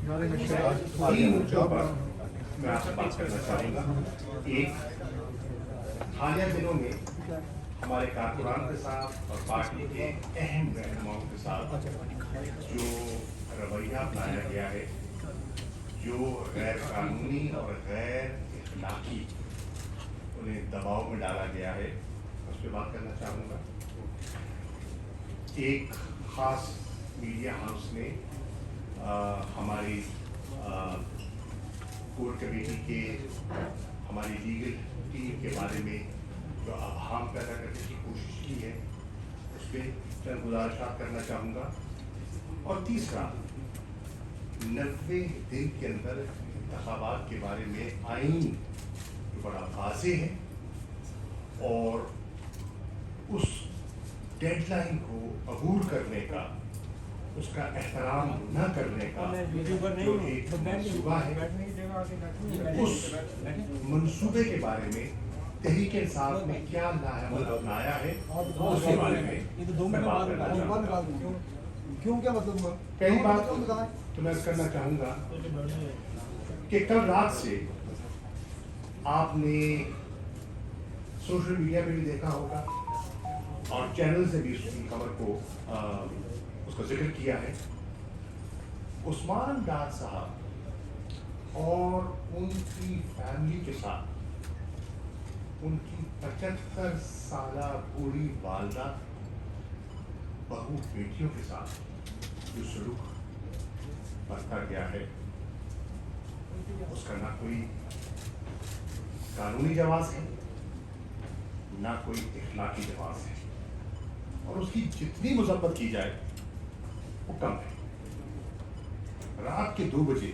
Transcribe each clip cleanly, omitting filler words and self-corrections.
तीन मुद्दों पर मैं आपसे बात करना चाहूँगा। एक, हालिया दिनों में हमारे कारकुनान के साथ और पार्टी के अहम रहनुमाओं के साथ जो रवैया अपनाया गया है, जो गैर कानूनी और गैर इखलाकी उन्हें दबाव में डाला गया है, उस पर बात करना चाहूँगा। एक ख़ास मीडिया हाउस ने हमारी कोर कमेटी के हमारी लीगल टीम के बारे में जो अभाव पैदा करने की कोशिश की है, उस पर चंद गुजारिशात करना चाहूँगा। और तीसरा, 90 दिन के अंदर इंतखाबात के बारे में आईन जो बड़ा वाज़ेह है और उस डेडलाइन को अबूर करने का, उसका एहतराम न करने का जो एक मंसूबा है, उस मंसूबे के बारे में तहरीक इंसाफ ने क्या लाएअमल अपनाया है, उसके बारे में मैं बात करना चाहूँगा। क्यों, क्या मतलब? पहली बात तो मैं करना चाहूँगा कि कल रात से आपने सोशल मीडिया पे भी देखा होगा और चैनल से भी उसकी खबर को उसका जिक्र किया है। उस्मान डार साहब और उनकी फैमिली के साथ उनकी 75 साला बूढ़ी वालदा बहू बेटियों के साथ जो सलूक बरता गया है, उसका ना कोई कानूनी जवाब है, ना कोई इखलाकी जवाब है, और उसकी जितनी मजम्मत की जाए वो कम है। रात के 2 बजे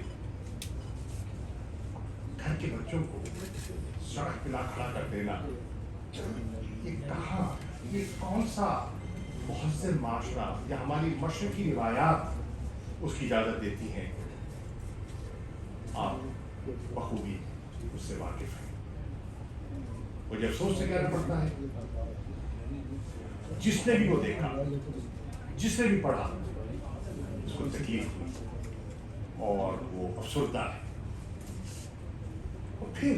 घर के बच्चों को सड़क पे ला खड़ा कर देना, ये कहाँ, ये कौन सा मुहज़्ज़र माशरा या हमारी मशरकी रिवायात उसकी इजाज़त देती हैं? आप बखूबी उससे वाकिफ़ हैं। मुझे अफसोस से कहना पड़ता है, जिसने भी वो देखा, जिसने भी पढ़ा, उसको तकलीफ हुई और वो अफसरदा है। और फिर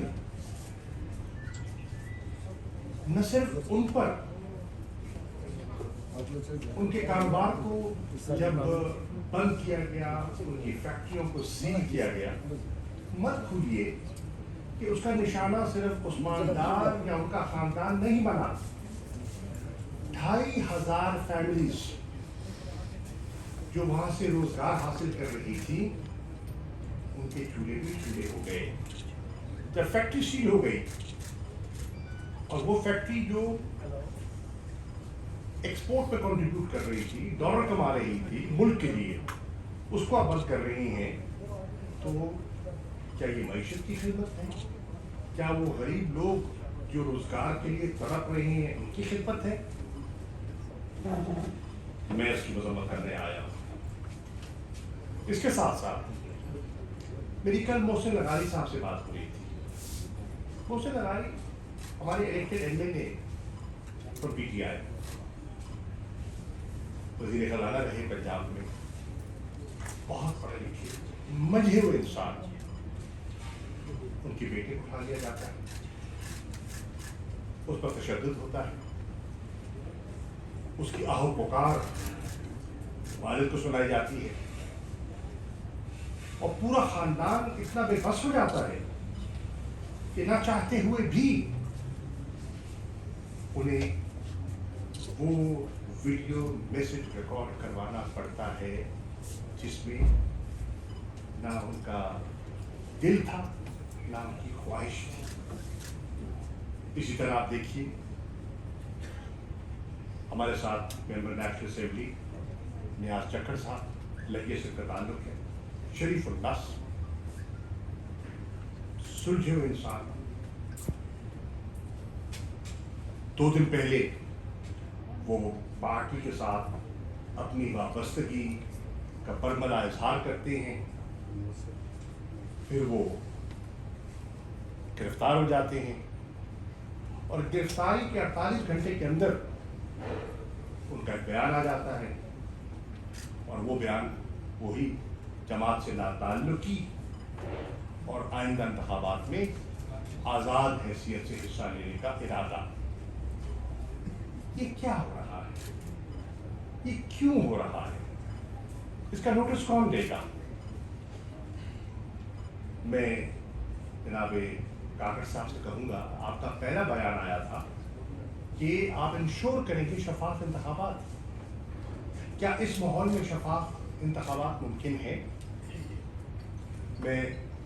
न सिर्फ उन पर, उनके कारोबार को जब बंद किया गया, उनकी फैक्ट्रियों को सील किया गया, मत भूलिए कि उसका निशाना सिर्फ उस्मान डार या उनका खानदान नहीं बना। 2500 फैमिलीज जो वहां से रोजगार हासिल कर रही थी, उनके चूल्हे भी चूल्हे हो गए जब फैक्ट्री सील हो गई। और वो फैक्ट्री जो एक्सपोर्ट पे कंट्रीब्यूट कर रही थी, डॉलर कमा रही थी मुल्क के लिए, उसको आप बंद कर रही हैं, तो क्या ये मईशत की खिदमत है? क्या वो गरीब लोग जो रोजगार के लिए तड़प रहे हैं, उनकी खिदमत है? मैं इसकी मजम्मत करने आया हूँ। इसके साथ साथ मेरी कल मोहसिन लगारी साहब से बात हो रही थी। मोहसिन लगारी हमारे इलेक्टेड एमएलए और पीटीआई वज़ीर खजाना रहे पंजाब में, बहुत पढ़े लिखे मजहे हुए इंसान। उनके बेटे को उठा लिया जाता है, उस पर तशद्दुद होता है, उसकी आहो पुकार वालिद को सुनाई जाती है, और पूरा खानदान इतना बेबस हो जाता है कि ना चाहते हुए भी उन्हें वो वीडियो मैसेज रिकॉर्ड करवाना पड़ता है जिसमें ना उनका दिल था, ना उनकी ख्वाहिश थी। इसी तरह आप देखिए, हमारे साथ मेंबर नेशनल असेंबली नियाज चक्कर साहब लगे से का ताल्लुक है, शरीफ उल्लास, सुलझे हुए इंसान। 2 दिन पहले वो पार्टी के साथ अपनी वाबस्तगी का बरमला इजहार करते हैं, फिर वो गिरफ्तार हो जाते हैं, और गिरफ्तारी के 48 घंटे के अंदर उनका बयान आ जाता है, और वो बयान वही जमात से लाताल्लुकी और आइंदा इंतखाबात में आज़ाद हैसियत से हिस्सा लेने का इरादा। ये क्या हो रहा है? ये क्यों हो रहा है? इसका नोटिस कौन देगा? मैं जनाब काकड़ साहब से कहूँगा, आपका पहला बयान आया था कि आप इंश्योर करेंगे शफाफ इंतखाबात। क्या इस माहौल में शफाफ इंतखाबात मुमकिन है? मैं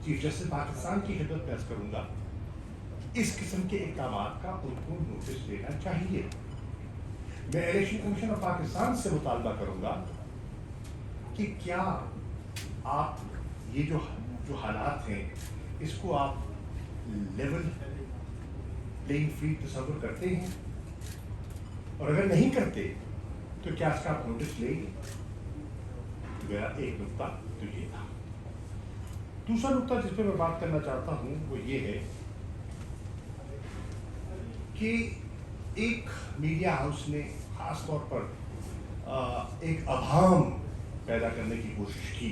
चीफ जस्टिस पाकिस्तान की खिदमत में अर्ज़ करूँगा, इस किस्म के इक़दामात का उनको नोटिस देना चाहिए। मैं इलेक्शन कमीशन ऑफ पाकिस्तान से मुतालबा करूँगा कि क्या आप ये जो हालात हैं इसको आप लेवल प्लेइंग फील्ड तस्वुर करते हैं, और अगर नहीं करते तो क्या इसका आप नोटिस लेंगे? मेरा एक नुक्ता तो ये था। दूसरा नुक्ता जिस पे मैं बात करना चाहता हूँ वो ये है कि एक मीडिया हाउस ने ख़ास तौर पर एक अभाम पैदा करने की कोशिश की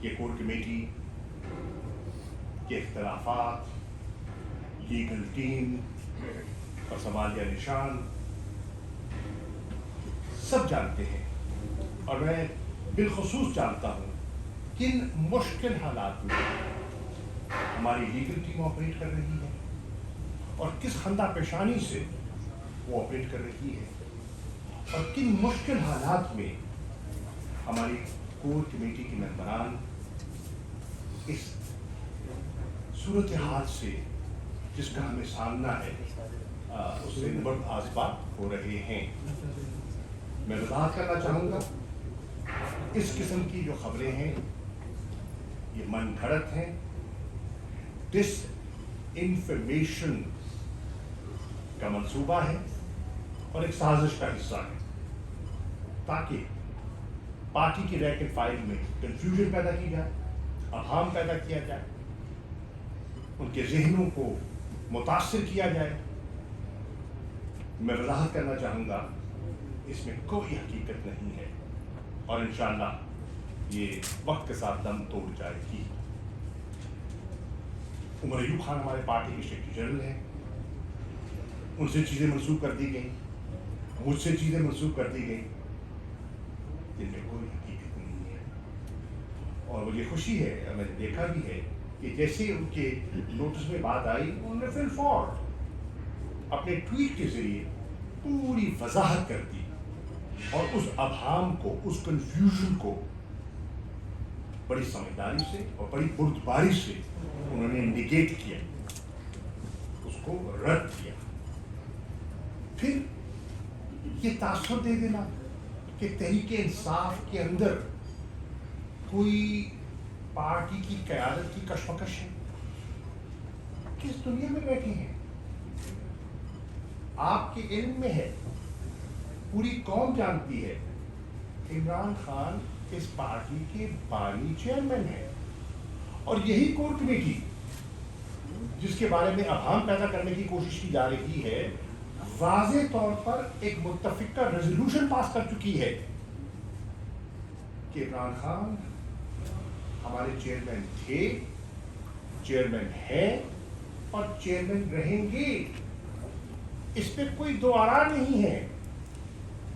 कि कोर कमेटी के इख्तलाफात, लीगल टीम और समालिया निशान सब जानते हैं, और मैं बिलखुसूस जानता हूँ किन मुश्किल हालात में हमारी लीगल टीम ऑपरेट कर रही है और किस खंदा पेशानी से वो ऑपरेट कर रही है, और किन मुश्किल हालात में हमारी कोर कमेटी के मेंबरान इस सूरत हाल से जिसका हमें सामना है उससे निबर्द आसपास हो रहे हैं। मैं वज़ाहत करना चाहूँगा, इस किस्म की जो खबरें हैं ये मन घड़त हैं, डिस इंफॉर्मेशन का मंसूबा है और एक साजिश का हिस्सा है ताकि पार्टी की रैंक एंड फाइल में कंफ्यूजन पैदा की जाए, अभाम पैदा किया जाए, उनके जहनों को मुतासिर किया जाए। मैं वज़ाहत करना चाहूँगा, इसमें कोई हकीकत नहीं है और इंशाअल्लाह ये वक्त के साथ दम तोड़ जाएगी। उमर अयूब खान हमारे पार्टी के सेक्रेटरी जनरल हैं, उनसे चीज़ें मंसूब कर दी गई, मुझसे चीज़ें मंसूब कर दी गई, जिनमें कोई हकीकत नहीं है। और मुझे खुशी है, मैंने देखा भी है कि जैसे उनके नोटिस में बात आई, उन्होंने फिर फौर अपने ट्वीट के जरिए पूरी वजाहत कर दी और उस अभाम को, उस कंफ्यूजन को बड़ी समझदारी से और बड़ी बुर्दबारी से उन्होंने निगेट किया, उसको रद्द किया। फिर ये तासुर दे देना कि तहरीके इंसाफ के अंदर कोई पार्टी की क़यादत की कशमकश है। किस दुनिया में बैठे हैं? आपके इल्म में है, पूरी कौम जानती है, इमरान खान इस पार्टी के बानी चेयरमैन है, और यही कोर कमेटी जिसके बारे में अभाम पैदा करने की कोशिश की जा रही है, वाज़े तौर पर एक मुत्तफ़िका रेजोल्यूशन पास कर चुकी है कि इमरान खान हमारे चेयरमैन थे, चेयरमैन है और चेयरमैन रहेंगे। इस पे कोई दो आरा नहीं है,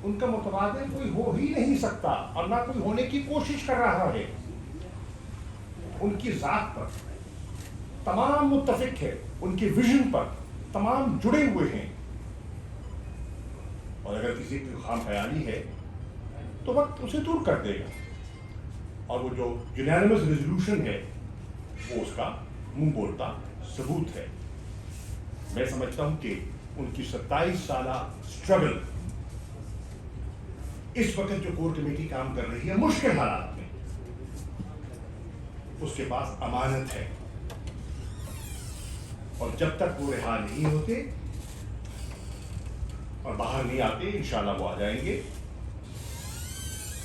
उनका मुतबादिल कोई हो ही नहीं सकता और ना कोई होने की कोशिश कर रहा है। उनकी ज़ात पर तमाम मुत्तफिक है, उनके विजन पर तमाम जुड़े हुए हैं, और अगर किसी की खाम ख्याली है तो वक्त उसे दूर कर देगा। और वो जो यूनानिमस रेजोल्यूशन है वो उसका मुंह बोलता सबूत है। मैं समझता हूँ कि उनकी 27 साला स्ट्रगल इस वक्त जो कोर कमेटी काम कर रही है मुश्किल हालात में, उसके पास अमानत है, और जब तक वो रिहा नहीं होते और बाहर नहीं आते, इंशाल्लाह वो आ जाएंगे,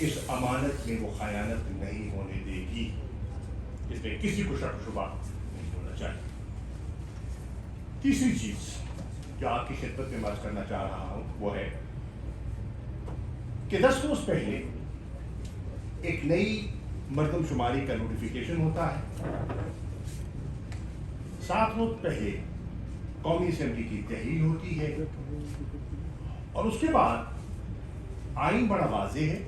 इस अमानत में वो खयानत नहीं होने देगी। इसमें किसी को शक शुबा नहीं होना चाहिए। तीसरी चीज जो आपकी खिदमत में बात करना चाह रहा हूं वो है कि 10 रोज पहले एक नई मरदम शुमारी का नोटिफिकेशन होता है। 7 रोज पहले कौमी असेंबली की तहरीर होती है और उसके बाद आइन बड़ा वाज़ेह है।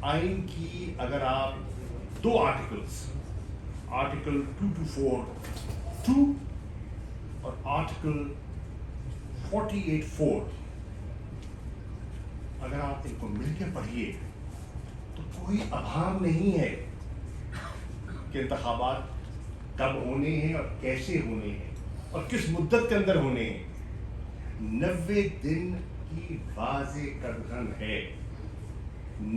आइन की अगर आप 2 आर्टिकल्स, आर्टिकल 224(2) और आर्टिकल 48(4), अगर आप इनको मिलकर पढ़िए तो कोई अभाव नहीं है कि इंतखाबात कब होने हैं और कैसे होने हैं और किस मुद्दत के अंदर होने हैं। 90 दिन की वाज़े कदम है।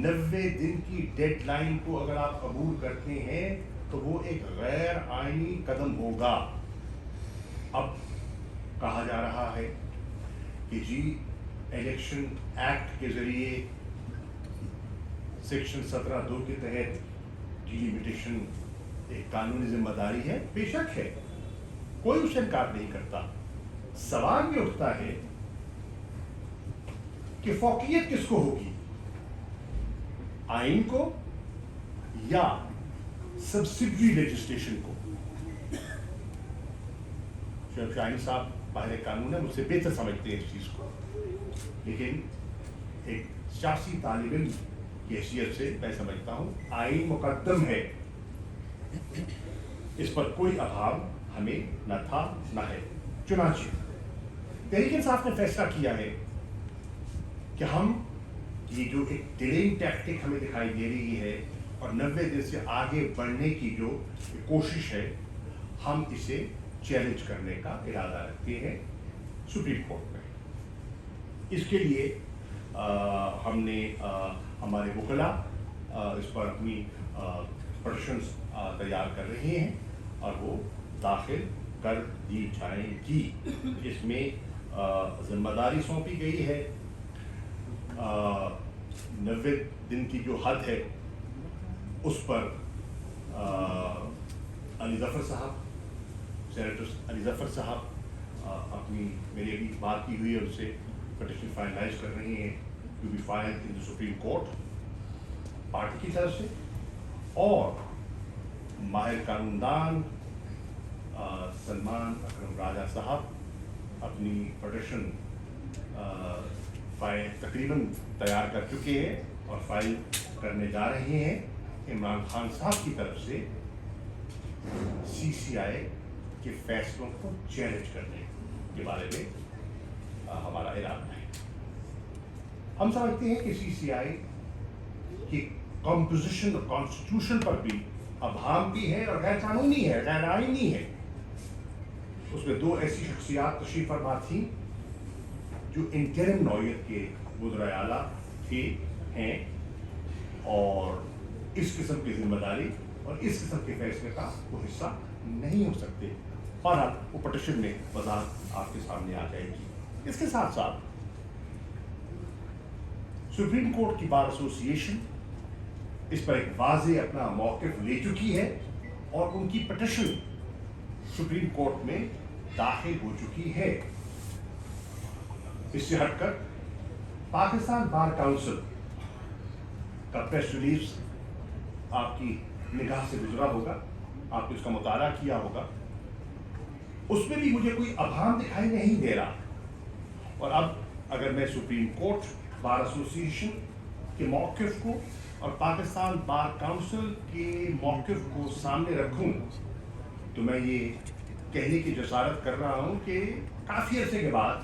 90 दिन की डेडलाइन को अगर आप कबूल करते हैं तो वो एक गैर आईनी कदम होगा। अब कहा जा रहा है कि जी इलेक्शन एक्ट के जरिए सेक्शन 17(2) के तहत डिलिमिटेशन एक कानूनी जिम्मेदारी है। बेशक है, कोई उससे इनकार नहीं करता। सवाल ये उठता है कि फौकियत किसको होगी, आइन को या सब्सिडरी लेजिस्लेशन को। शोएब शाहीन साहब बाहर कानून है, मुझसे बेहतर समझते हैं इस चीज को, लेकिन एक सियासी तालिब इल्म की हैसियत से मैं समझता हूं आइन मुकद्दम है, इस पर कोई अभाव हमें न था न है। चुनांचे तहरीक इंसाफ ने फैसला किया है कि हम ये जो एक डिलेइंग टैक्टिक हमें दिखाई दे रही है और 90 दिन से आगे बढ़ने की जो कोशिश है, हम इसे चैलेंज करने का इरादा रखते हैं सुप्रीम कोर्ट में। इसके लिए हमने हमारे वकला इस पर अपनी पिटीशंस तैयार कर रहे हैं और वो दाखिल कर दी जाएंगी। इसमें जिम्मेदारी सौंपी गई है 90 दिन की जो हद है उस पर अली ज़फ़र साहब, सेनेटर अली ज़फ़र साहब अपनी मेरी अभी बात की हुई है उनसे पिटीशन फाइनलाइज कर रहे हैं to be filed in the supreme court party की तरफ से, और माहिर कानूनदान सलमान अकरम राजा साहब अपनी पिटीशन फाइल तकरीबन तैयार कर चुके हैं और फाइल करने जा रहे हैं इमरान खान साहब की तरफ से CCI के फैसलों को चैलेंज करने के बारे में हमारा इरादा है। हम समझते हैं कि CCI की कॉम्पोजिशन और कॉन्स्टिट्यूशन पर भी अभाव भी है और गैर कानूनी है, गैर आईनी है। उसमें 2 ऐसी शख्सियात तशरीफ फरमा थी जो इंटरिम नौयत के वज़ीर आला थे हैं और इस किस्म की जिम्मेदारी और इस किस्म के फैसले का वो हिस्सा नहीं हो सकते। और अब वो पिटीशन में वज़ाहत आपके सामने आ जाएगी। इसके साथ साथ सुप्रीम कोर्ट की बार एसोसिएशन इस पर एक वाज़ेह अपना मौक़िफ़ ले चुकी है और उनकी पिटीशन सुप्रीम कोर्ट में दाखिल हो चुकी है। इससे हटकर पाकिस्तान बार काउंसिल का प्रेस रिलीज आपकी निगाह से गुजरा होगा, आपने उसका मुताला किया होगा। उसमें भी मुझे कोई अभाव दिखाई नहीं दे रहा। और अब अगर मैं सुप्रीम कोर्ट बार एसोसिएशन के मौक़िफ़ को और पाकिस्तान बार काउंसिल के मौक़िफ़ को सामने रखूं तो मैं ये कहने की जसारत कर रहा हूं कि काफ़ी अरसे के बाद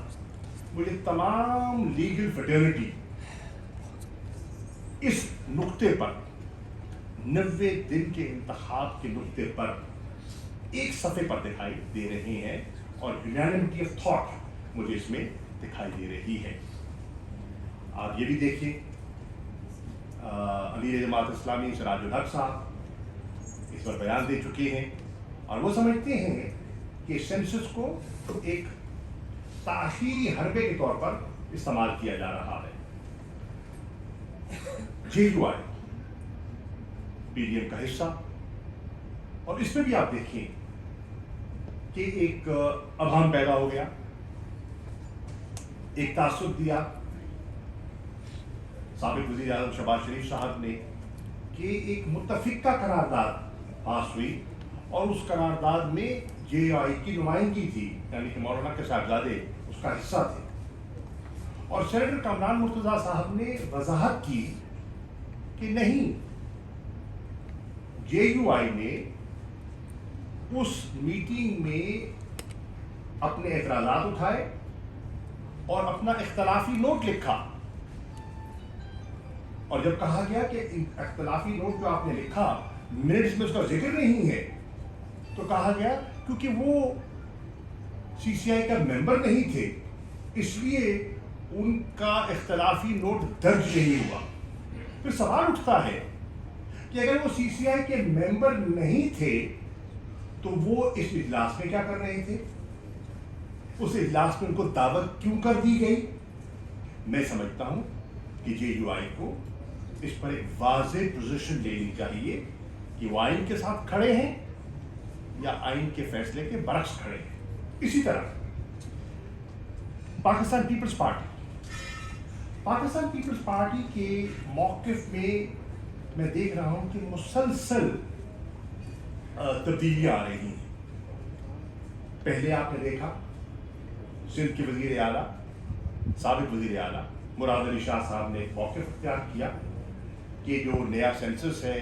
मुझे तमाम लीगल फ्रेटर्निटी इस नुक्ते पर 90 दिन के इंतखाब के नुक्ते पर एक सफ़े पर दिखाई दे रहे हैं और यूनानिमिटी ऑफ थॉट मुझे इसमें दिखाई दे रही है। आप ये भी देखिए अमीर जमात इस्लामी सिराजुल हक साहब इस पर बयान दे चुके हैं और वो समझते हैं कि सेंसस को एक ताख़ीरी हरबे के तौर पर इस्तेमाल किया जा रहा है। JUI PDM का हिस्सा, और इसमें भी आप देखिए कि एक अभाम पैदा हो गया, एक तासुब दिया साबिक वज़ीर आज़म शहबाज शरीफ साहब ने کہ ایک متفقہ قرارداد پاس ہوئی اور اس قرارداد میں جے آئی کی نمائندگی تھی، یعنی کہ مولانا کے صاحبزادے اس کا حصہ تھے، اور سینیٹر کامران مرتضیٰ صاحب نے وضاحت کی کہ نہیں، جے یو آئی نے اس میٹنگ میں اپنے اعتراضات اٹھائے اور اپنا اختلافی نوٹ لکھا، اور جب کہا گیا کہ اختلافی نوٹ جو آپ نے لکھا منٹس میں اس کا ذکر نہیں ہے، تو کہا گیا کیونکہ وہ سی سی آئی کا ممبر نہیں تھے اس لیے ان کا اختلافی نوٹ درج نہیں ہوا۔ پھر سوال اٹھتا ہے کہ اگر وہ سی سی آئی کے ممبر نہیں تھے تو وہ اس اجلاس میں کیا کر رہے تھے؟ اس اجلاس میں ان کو دعوت کیوں کر دی گئی؟ میں سمجھتا ہوں کہ جے یو آئی کو اس پر ایک واضح پوزیشن لینی چاہیے کہ وہ آئین کے ساتھ کھڑے ہیں یا آئین کے فیصلے کے برعکس کھڑے ہیں۔ اسی طرح پاکستان پیپلز پارٹی کے موقف میں دیکھ رہا ہوں کہ مسلسل تبدیلیاں آ رہی ہیں۔ پہلے آپ نے دیکھا سندھ کے وزیر اعلیٰ، سابق وزیر اعلیٰ مراد علی شاہ صاحب نے ایک موقف اختیار کیا کہ جو نیا سینسس ہے،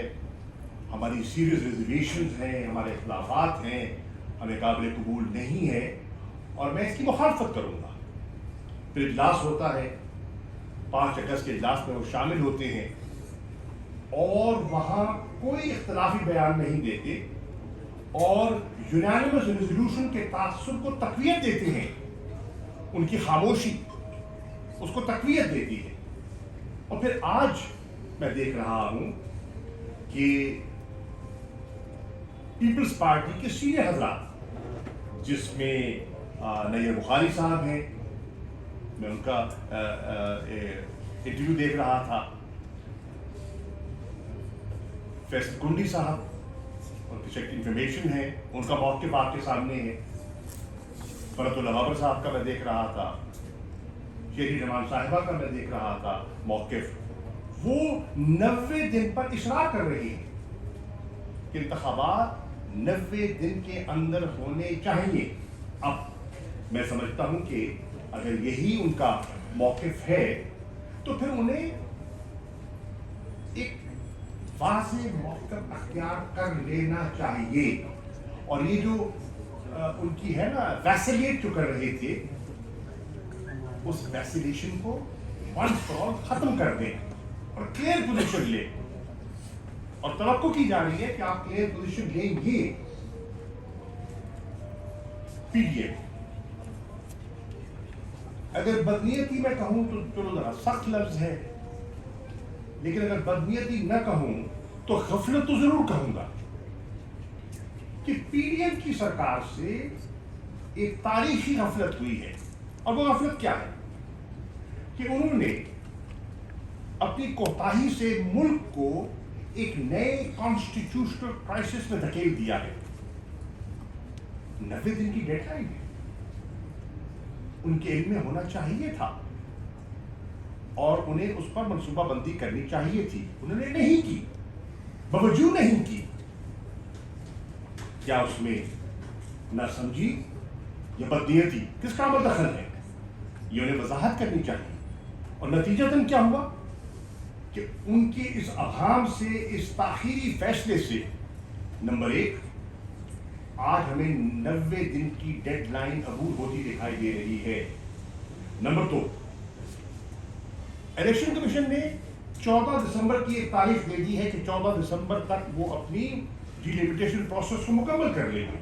ہماری سیریس ریزرویشنز ہیں، ہمارے اختلافات ہیں، ہمیں قابل قبول نہیں ہے اور میں اس کی مخالفت کروں گا۔ پھر اجلاس ہوتا ہے، 5 اگست کے اجلاس میں وہ شامل ہوتے ہیں اور وہاں کوئی اختلافی بیان نہیں دیتے اور یونانیمس ریزولوشن کے تاثر کو تقویت دیتے ہیں۔ ان کی خاموشی اس کو تقویت دیتی ہے۔ اور پھر آج میں دیکھ رہا ہوں کہ پیپلز پارٹی کے سینئر حضرات، جس میں نیر بخاری صاحب ہیں، میں ان کا انٹرویو دیکھ رہا تھا، فیصل کنڈی صاحب ان کی سیکٹری انفارمیشن ہے، ان کا موقف آپ کے سامنے ہے، فرت اللہ بابر صاحب کا میں دیکھ رہا تھا، شیری رحمان صاحبہ کا میں دیکھ رہا تھا موقف، وہ 90 دن پر اصرار کر رہی ہیں کہ انتخابات 90 دن کے اندر ہونے چاہیے۔ اب میں سمجھتا ہوں کہ اگر یہی ان کا موقف ہے تو پھر انہیں ایک واضح موقف اختیار کر لینا چاہیے، اور یہ جو ان کی ہے نا ویسیلیٹ جو کر رہے تھے، اس ویسیلیشن کو ونس فار آل ختم کر دیں اور کلیئر پوزیشن لیں، اور توقع کی جا رہی ہے کہ آپ کلیئر پوزیشن لیں گے۔ پی ڈی ایم اگر بدنیتی میں کہوں تو چلو ذرا سخت لفظ ہے، لیکن اگر بدنیتی نہ کہوں تو غفلت تو ضرور کہوں گا کہ پی ڈی ایم کی سرکار سے ایک تاریخی غفلت ہوئی ہے، اور وہ غفلت کیا ہے کہ انہوں نے اپنی کوتاہی سے ملک کو ایک نئے کانسٹیٹیوشنل کرائسس میں دھکیل دیا ہے۔ 90 دن کی ڈیڈ لائن ہے، ان کے علم میں ہونا چاہیے تھا اور انہیں اس پر منصوبہ بندی کرنی چاہیے تھی، انہوں نے نہیں کی، باوجود نہیں کی۔ کیا اس میں نہ سمجھی یا بدنیتی، کس کا عمل دخل ہے؟ یہ انہیں وضاحت کرنی چاہیے۔ اور نتیجتاً کیا ہوا کہ ان کے اس ابہام سے، اس تاخیری فیصلے سے، نمبر 1 آج ہمیں 90 دن کی ڈیڈ لائن عبور ہوتی دکھائی دے رہی ہے۔ نمبر 2 الیکشن کمیشن نے 14 دسمبر کی ایک تاریخ دے دی ہے کہ 14 دسمبر تک وہ اپنی ڈیلیمیٹیشن پروسیس کو مکمل کر لیں گے،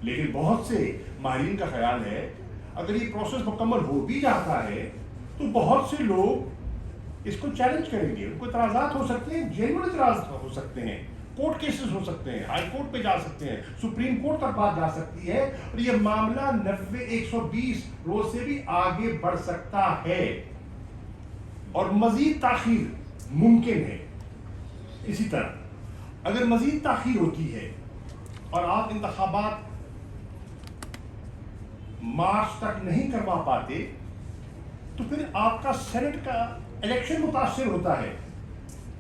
لیکن بہت سے ماہرین کا خیال ہے اگر یہ پروسیس مکمل ہو بھی جاتا ہے تو بہت سے لوگ اس کو چیلنج کریں گے، ان کو اعتراضات ہو سکتے ہیں، جینوئن اعتراض ہو سکتے ہیں، کورٹ کیسز ہو سکتے ہیں، ہائی کورٹ پہ جا سکتے ہیں، سپریم کورٹ تک بات جا سکتی ہے، اور یہ معاملہ 120 روز سے بھی آگے بڑھ سکتا ہے اور مزید تاخیر ممکن ہے۔ اسی طرح اگر مزید تاخیر ہوتی ہے اور آپ انتخابات مارچ تک نہیں کروا پاتے تو پھر آپ کا سینٹ کا الیکشن متاثر ہوتا ہے،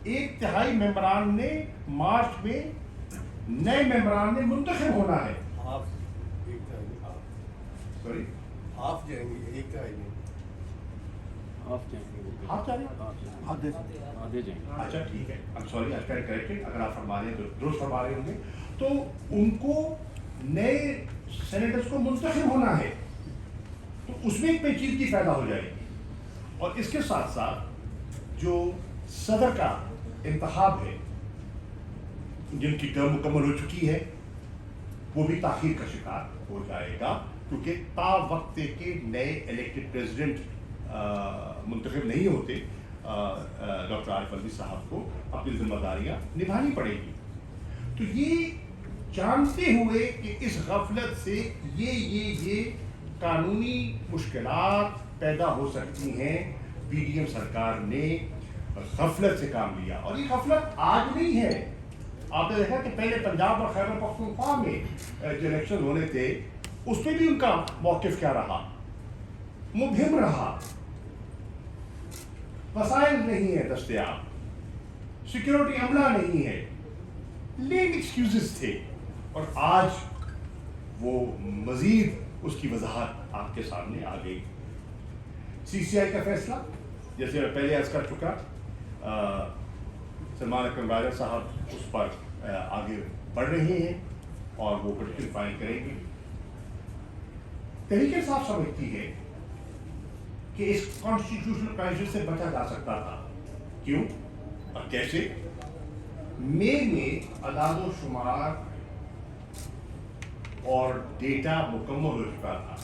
एक तिहाई मेंबरान ने मार्च में नए मेंबरान ने मुंतखब होना है। आप एक तरह आप सॉरी आप जाएंगे एक तरह नहीं आप जाएंगे आप जा रहे हैं? आदेश आधे जाएंगे। अच्छा ठीक है, I am sorry, I stand corrected. अगर आप फरमा रहे हैं तो दुरुस्त फरमा रहे होंगे। तो उनको नए सेनेटर्स को मुंतखब होना है, तो उसमें एक पेचीदगी पैदा हो जाएगी। और इसके साथ साथ जो सदर का इंतखाब है, जिनकी टर्म मुकम्मल हो चुकी है, वो भी ताखीर का शिकार हो जाएगा, क्योंकि ता वक्त के नए इलेक्टेड प्रेसिडेंट मुंतखब नहीं होते। डॉक्टर आरिफ अलवी साहब को अपनी जिम्मेदारियां निभानी पड़ेगी। तो ये जानते हुए कि इस गफलत से ये कानूनी मुश्किलात पैदा हो सकती हैं, पीडीएम सरकार ने गफलत से काम लिया। और ये गफलत आज नहीं है। आपने देखा कि पहले पंजाब और खैबर पख्तूनख्वा में जो इलेक्शन होने थे, उसमें भी उनका मौक़िफ़ क्या रहा? मुबहिम रहा। वसाइल नहीं है दस्तयाब, सिक्योरिटी अमला नहीं है, लेम एक्सक्यूजेस थे। और आज वो मजीद उसकी वजाहत आपके सामने आ गई। सीसीआई का फैसला, जैसे मैं पहले अर्ज कर चुका, सलमान अकरम राजा साहब उस पर आगे बढ़ रहे हैं और वो पिटीशन फाइल करेंगे। तरीके साफ समझती है कि इस कॉन्स्टिट्यूशनल क्राइसिस से बचा जा सकता था। क्यों और कैसे? मई में अदाद शुमार और डेटा मुकम्मल हो चुका था,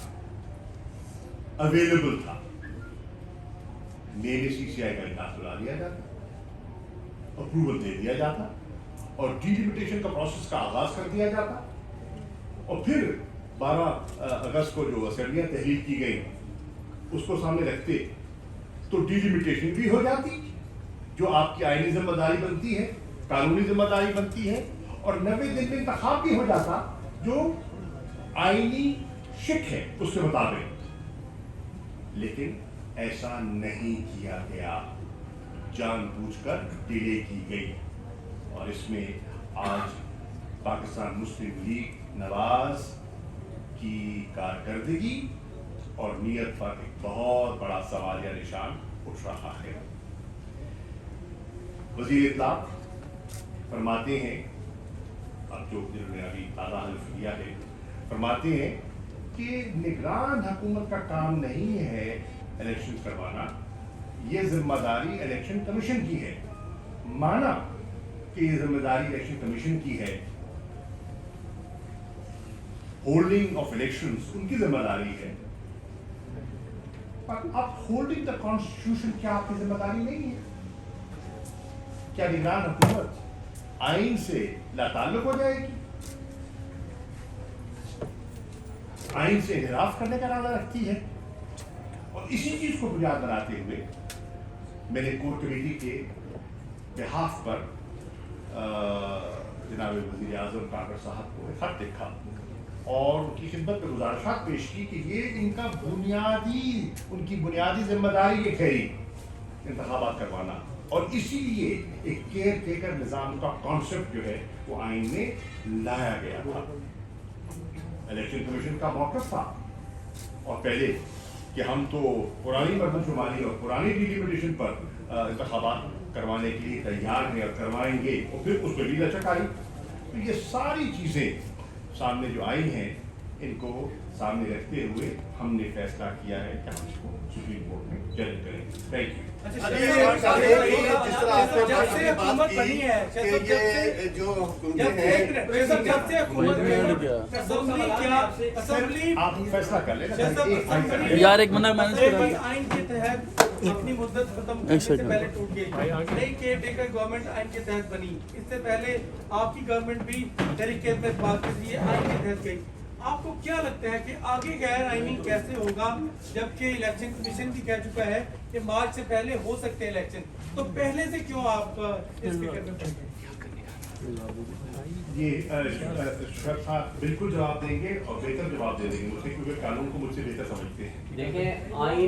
अवेलेबल था। मई में सीसीआई का इजलास बुला लिया जाता, अप्रूवल दे दिया जाता और डिलिमिटेशन का प्रोसेस का आगाज कर दिया जाता। और फिर 12 अगस्त को जो असेंबलियां तहलील की गई, उसको सामने रखते तो डिलिमिटेशन भी हो जाती, जो आपकी आईनी जिम्मेदारी बनती है, कानूनी जिम्मेदारी बनती है। और 90 दिन में इंतखाब भी हो जाता, जो आईनी शिक है उसके मुताबिक। लेकिन ऐसा नहीं किया गया, जानबूझकर डिले की गई। और इसमें आज पाकिस्तान मुस्लिम लीग नवाज की कारकर्दगी और नीयत पर एक बहुत बड़ा सवाल या निशान उठ रहा है। वज़ीर इत्तलाफ फरमाते हैं, अब जो जिन्होंने अभी ताज़ा हल्फ किया है, फरमाते हैं कि निगरान हुकूमत का काम नहीं है इलेक्शन करवाना, ये जिम्मेदारी इलेक्शन कमीशन की है। माना कि ये जिम्मेदारी इलेक्शन कमीशन की है, होल्डिंग ऑफ इलेक्शंस उनकी जिम्मेदारी है, पर अब होल्डिंग द कॉन्स्टिट्यूशन क्या आपकी जिम्मेदारी नहीं है? क्या निगरान हुकूमत आइन से लाताल्लुक हो जाएगी? आइन से इनहराफ करने का इरादा रखती है? और इसी चीज को बुनियाद बनाते हुए मैंने कोर कमेटी के बिहाफ पर जनाब वज़ीर आज़म कागर साहब को एक खत लिखा और उनकी खिदमत में गुजारिशात पेश की कि ये उनकी बुनियादी जिम्मेदारी ये ठहरी इंतखाबात करवाना। और इसीलिए एक केयर टेकर निज़ाम का कॉन्सेप्ट जो है वो आइन में लाया गया था। इलेक्शन कमीशन का मौक़िफ़ था और पहले कि हम तो पुरानी मर्दमशुमारी और पुरानी डिलिमिटेशन पर इंतखाबात करवाने के लिए तैयार हैं और करवाएंगे, और फिर उस पर भी लचक आई। तो ये सारी चीज़ें सामने जो आई हैं, इनको सामने रखते हुए हमने फैसला किया है कि हम इसको सुप्रीम कोर्ट में चैलेंज करेंगे। Thank you. जिस तरह आपने बात की कि ये जो आप फैसला कर लेना यार एक मिनट मैंने आइन के तहत अपनी मुद्दत खत्म होने से पहले टूट गई। नई केयर टेकर गवर्नमेंट आइन के तहत बनी, इससे पहले आपकी गवर्नमेंट भी तरीके पे बात कर रही है, आइन के तहत गई। आपको क्या लगता है कि आगे गैर आइनी कैसे होगा, जबकि इलेक्शन कमीशन भी कह चुका है कि मार्च से पहले हो सकते हैं इलेक्शन, तो पहले से क्यों आप इस फिक्र में पड़ गए? ये शरद साहब बिल्कुल जवाब देंगे और बेहतर जवाब दे देंगे मुझसे, क्योंकि कानून को मुझसे बेहतर समझते हैं। देखें आइन